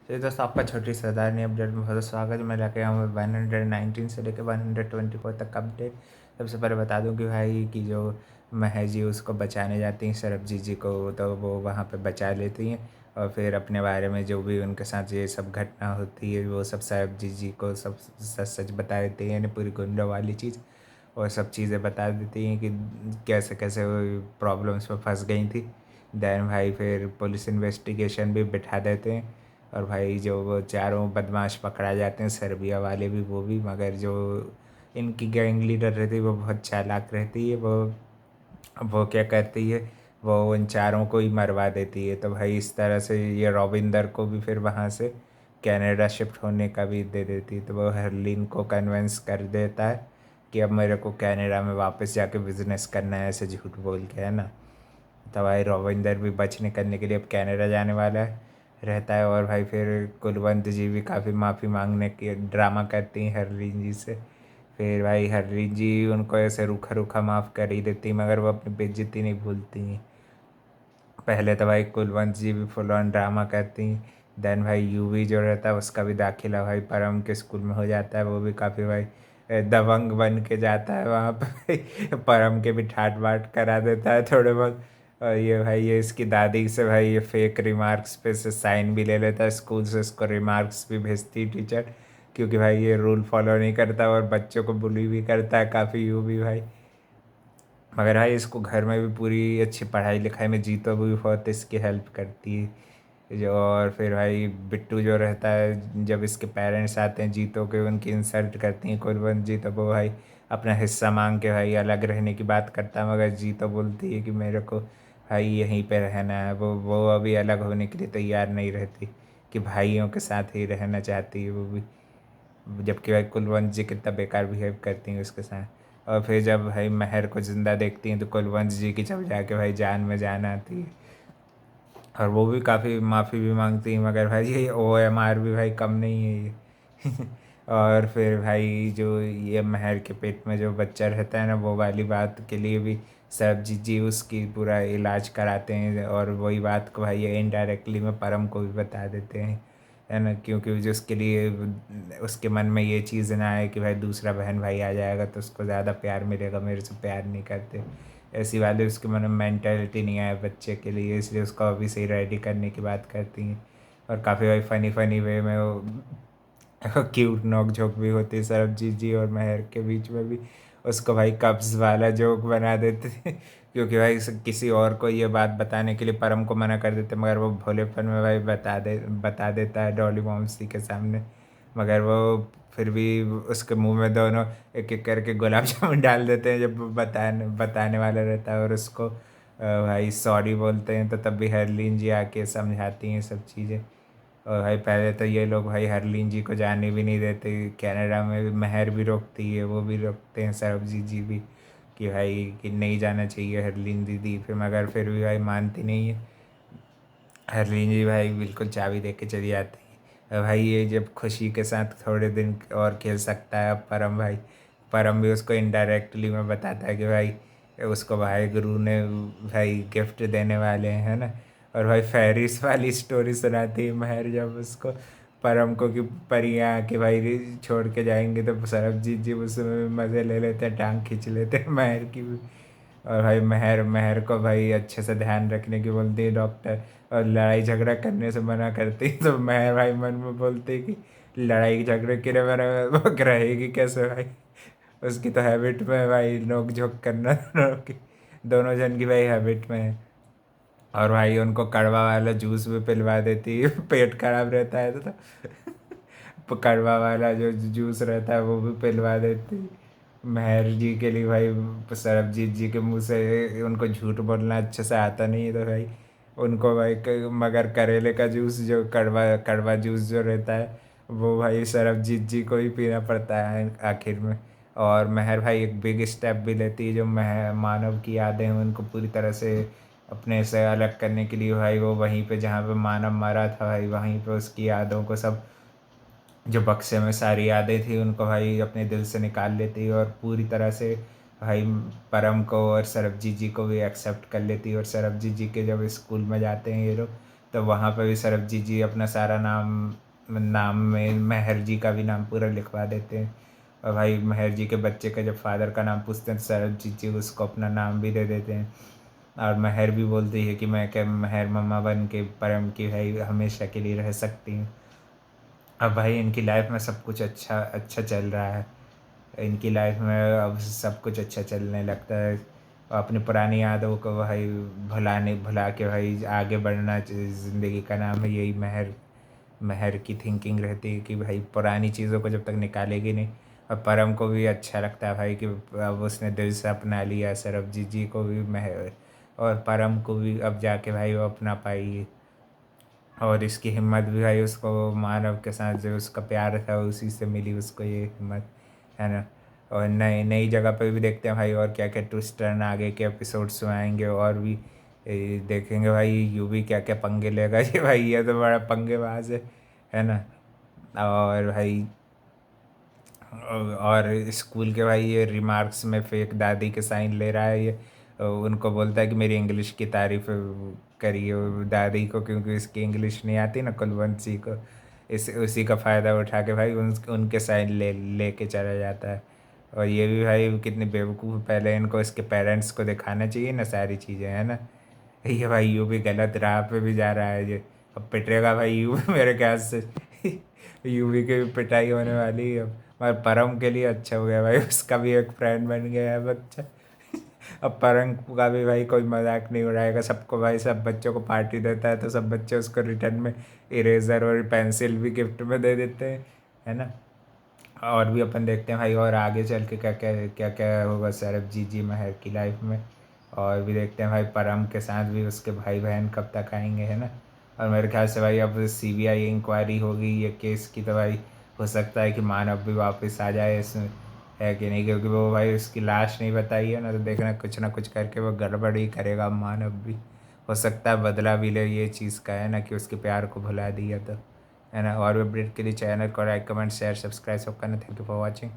तो दोस्तों आपका छोटी सरदारनी अपडेट में बहुत स्वागत है। मैं लेके आया हूँ 119 से लेकर 124 तक का अपडेट। सबसे पहले बता दूं कि भाई की जो महर जी उसको बचाने जाती हैं सरबजीत जी को, तो वो वहाँ पे बचा लेती हैं और फिर अपने बारे में जो भी उनके साथ ये सब घटना होती है वो सब सरबजीत जी को सब सच सच बता देती हैं, यानी पूरी गुंडों वाली चीज़ और सब चीज़ें बता देती हैं कि कैसे कैसे वो प्रॉब्लम्स में फंस गई थी। देन भाई फिर पुलिस इन्वेस्टिगेशन भी बिठा देते हैं और भाई जो वो चारों बदमाश पकड़ा जाते हैं, सर्बिया वाले भी वो भी, मगर जो इनकी गैंग लीडर रहती है वो बहुत चालाक रहती है। वो क्या करती है, वो उन चारों को ही मरवा देती है। तो भाई इस तरह से ये रॉबिंदर को भी फिर वहाँ से कनाडा शिफ्ट होने का भी दे देती है। तो वो हरलीन को कन्विंस कर देता है कि अब मेरे को कनाडा में वापस जाके बिजनेस करना है, ऐसे झूठ बोल के, है ना। तो भाई रविंदर भी बच निकलने के लिए अब कनाडा जाने वाला है रहता है। और भाई फिर कुलवंत जी भी काफ़ी माफ़ी मांगने की ड्रामा करती हैं हरलीन जी से। फिर भाई हरलीन जी उनको ऐसे रूखा रूखा माफ़ कर ही देती, मगर वो अपनी बेइज्जती नहीं भूलती हैं। पहले तो भाई कुलवंत जी भी फुल ऑन ड्रामा करती हैं। देन भाई यूवी जो रहता है उसका भी दाखिला भाई परम के स्कूल में हो जाता है। वो भी काफ़ी भाई दबंग बन के जाता है वहाँ पे परम के भी ठाट बाट करा देता है थोड़े बहुत। और ये भाई ये इसकी दादी से भाई ये फेक रिमार्क्स पे से साइन भी ले लेता है, स्कूल से इसको रिमार्क्स भी भेजती टीचर, क्योंकि भाई ये रूल फॉलो नहीं करता और बच्चों को बुली भी करता है काफ़ी यूवी भाई। मगर भाई इसको घर में भी पूरी अच्छी पढ़ाई लिखाई में जीतो भी बहुत इसकी हेल्प करती है जो। और फिर भाई बिट्टू जो रहता है, जब इसके पेरेंट्स आते हैं जीतो के उनकी इंसल्ट करती हैं कुलवंत जी, तो वो भाई अपना हिस्सा मांग के भाई अलग रहने की बात करता है, मगर जीतो बोलती है कि मेरे को भाई यहीं पे रहना है। वो अभी अलग होने के लिए तैयार नहीं रहती, कि भाइयों के साथ ही रहना चाहती है वो भी, जबकि भाई कुलवंत जी कितना बेकार बिहेव करती हैं उसके साथ। और फिर जब भाई महर को ज़िंदा देखती हैं तो कुलवंत जी की जब जाके भाई जान में जान आती है और वो भी काफ़ी माफ़ी भी मांगती हैं, मगर भाई ये OMR भी भाई कम नहीं है ये और फिर भाई जो ये महर के पेट में जो बच्चा रहता है ना, वो वाली बात के लिए भी सरबजीत जी उसकी पूरा इलाज कराते हैं और वही बात को भाई ये इनडायरेक्टली में परम को भी बता देते हैं, है ना। क्योंकि जो उसके लिए उसके मन में ये चीज़ ना आए कि भाई दूसरा बहन भाई आ जाएगा तो उसको ज़्यादा प्यार मिलेगा, मेरे से प्यार नहीं करते, ऐसी वाली उसके मन में मैंटेलिटी नहीं आया बच्चे के लिए, इसलिए उसको अभी से ही रेडी करने की बात करती हैं। और काफ़ी भाई फ़नी फ़नी वे में वो क्यूट नोक झोंक भी होती है सरबजीत जी और महर के बीच में भी। उसको भाई कब्ज़ वाला जोक बना देते थे क्योंकि भाई किसी और को ये बात बताने के लिए परम को मना कर देते, मगर वो भोलेपन में भाई बता देता है डॉली मॉमसी के सामने। मगर वो फिर भी उसके मुंह में दोनों एक एक करके गुलाब जामुन डाल देते हैं जब वो बताने बताने वाला रहता है, और उसको भाई सॉरी बोलते हैं। तो तब भी हरलीन जी आके समझाती हैं सब चीज़ें। और भाई पहले तो ये लोग भाई हरलीन जी को जाने भी नहीं देते, कनाडा में भी महर भी रोकती है, वो भी रोकते हैं सरबजीत जी भी, कि भाई कि नहीं जाना चाहिए हरलीन दीदी, फिर मगर फिर भी भाई मानती नहीं है। हरलीन जी भाई बिल्कुल चाबी दे के चली जाती है। भाई ये जब खुशी के साथ थोड़े दिन और खेल सकता है अब परम भाई, परम भी उसको इनडायरेक्टली में बताता है कि भाई उसको भाई गुरु ने भाई गिफ्ट देने वाले हैं, है ना। और भाई फेरिस वाली स्टोरी सुनाती है महर जब उसको परम को, कि परियाँ आके भाई छोड़ के जाएंगे, तो सरबजीत जी उसमें मज़े ले लेते हैं, टांग खींच लेते हैं महर की भी। और भाई महर महर को भाई अच्छे से ध्यान रखने की बोलती है डॉक्टर, और लड़ाई झगड़ा करने से मना करती है। तो महर भाई मन में बोलती है कि लड़ाई झगड़े के लिए मेरा वो रहेगी कैसे भाई, उसकी तो हैबिट में है भाई नोक झोंक करना दोनों जन की भाई हैबिट में है। और भाई उनको कड़वा वाला जूस भी पिलवा देती है पेट खराब रहता है तो कड़वा वाला जो जूस रहता है वो भी पिलवा देती है महर जी के लिए भाई। सरबजीत जी के मुंह से उनको झूठ बोलना अच्छे से आता नहीं है, तो भाई उनको भाई मगर करेले का जूस जो कड़वा कड़वा जूस जो रहता है वो भाई सरबजीत जी को ही पीना पड़ता है आखिर में। और महर भाई एक बिग स्टेप भी लेती है, जो मानव की यादें हैं उनको पूरी तरह से अपने से अलग करने के लिए भाई वो वहीं पे जहाँ पे मानव मरा था भाई वहीं पे उसकी यादों को सब, जो बक्से में सारी यादें थी उनको भाई अपने दिल से निकाल लेती और पूरी तरह से भाई परम को और सरबजीत जी को भी एक्सेप्ट कर लेती। और सरबजीत जी के जब स्कूल में जाते हैं ये लोग, तो वहाँ पे भी सरबजीत जी अपना सारा नाम नाम में मेहर जी का भी नाम पूरा लिखवा देते हैं। और भाई मेहर जी के बच्चे का जब फादर का नाम पूछते हैं तो सरबजीत जी उसको अपना नाम भी दे देते हैं। और मेहर भी बोलती है कि मैं क्या मेहर मम्मा बन के परम की भाई हमेशा के लिए रह सकती हूँ। अब भाई इनकी लाइफ में सब कुछ अच्छा अच्छा चल रहा है। इनकी लाइफ में अब सब कुछ अच्छा चलने लगता है। अपनी पुरानी यादों को भाई भुला के भाई आगे बढ़ना ज़िंदगी का नाम है। यही मेहर मेहर की थिंकिंग रहती है कि भाई पुरानी चीज़ों को जब तक निकालेगी नहीं। और परम को भी अच्छा लगता है भाई कि अब उसने दिल से अपना लिया सरबजीत जी को भी मेहर और परम को भी अब जाके भाई वो अपना पाई। और इसकी हिम्मत भी भाई उसको मानव के साथ जो उसका प्यार था उसी से मिली उसको ये हिम्मत, है ना। और नई नई जगह पे भी देखते हैं भाई और क्या क्या ट्विस्ट टर्न आगे के एपिसोड्स में आएंगे और भी देखेंगे भाई यू भी क्या क्या पंगे लेगा ये भाई ये तो बड़ा पंगेबाज है ना। और भाई और स्कूल के भाई ये रिमार्क्स में फेक दादी के साइन ले रहा है ये। उनको बोलता है कि मेरी इंग्लिश की तारीफ करिए दादी को क्योंकि इसकी इंग्लिश नहीं आती ना कुलवंशी को। इस उसी का फ़ायदा उठा के भाई उनके साइन लेके चला जाता है। और ये भी भाई कितनी बेवकूफ़, पहले इनको इसके पेरेंट्स को दिखाना चाहिए ना सारी चीज़ें, है ना। ये भाई यूँ भी गलत राह पे भी जा रहा है ये। अब पिटेगा भाई यूँ भी मेरे ख्याल से यूवी की भी पिटाई होने वाली है अब। मगर परम के लिए अच्छा हो गया भाई उसका भी एक फ्रेंड बन गया है बच्चा। अब परम का भी भाई कोई मजाक नहीं उड़ाएगा, सबको भाई सब बच्चों को पार्टी देता है तो सब बच्चे उसको रिटर्न में इरेजर और पेंसिल भी गिफ्ट में दे देते हैं, है ना। और भी अपन देखते हैं भाई और आगे चल के क्या क्या होगा सरबजीत जी महर की लाइफ में। और भी देखते हैं भाई परम के साथ भी उसके भाई बहन कब तक आएंगे, है ना। और मेरे ख्याल से भाई अब सीबीआई इंक्वायरी होगी ये केस की तो भाई हो सकता है कि मानव भी वापस आ जाए इसमें, है कि नहीं, क्योंकि वो भाई उसकी लाश नहीं बताई है ना तो देखना कुछ ना कुछ करके वो गड़बड़ ही करेगा मानव भी। हो सकता है बदला भी ले ये चीज़ का, है ना, कि उसके प्यार को भुला दिया तो, है ना। और भी अपडेट के लिए चैनल को लाइक कमेंट शेयर सब्सक्राइब सब करना। Thank you for watching.